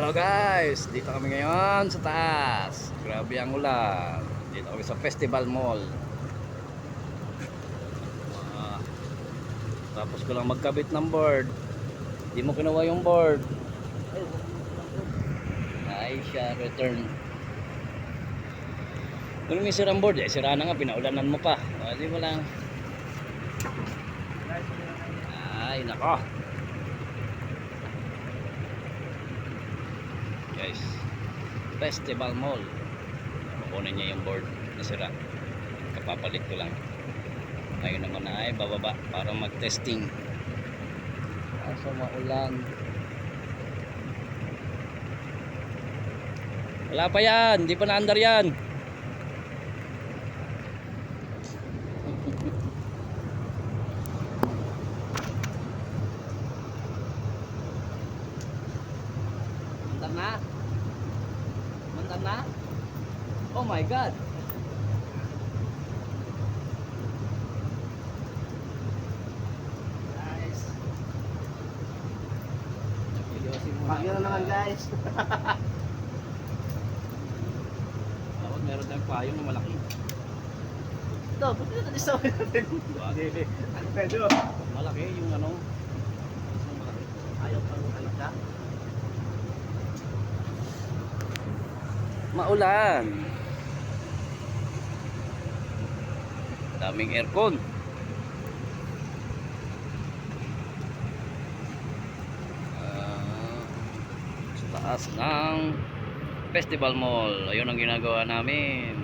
Hello guys, dito kami ngayon sa taas. Grabe ang ulan. Dito kami sa Festival Mall. Ah, Tapos ko lang magkabit ng board. Di mo kinuha yung board. Ay siya, return. Kung may sirang board, sira na nga, pinaulanan mo pa. Di mo lang. Ay, nako. Guys, Festival Mall. Kukunin niya yung board na sira. Kapapalit ko lang. Ngayon naman ay bababa para mag-testing. Kaso maulan. Wala pa yan, hindi pa na-under yan. Mandar na? Mandar na? Oh my God! Guys. Bagyo na naman guys. Dapat meron tayong payong na malaki. Ito, buti na natin sa natin. Pwede o. Malaki yung ano. Malaki. Ayaw pang anak ka. Maulan. Daming aircon. Sa taas ng Festival Mall. Ayun ang ginagawa namin.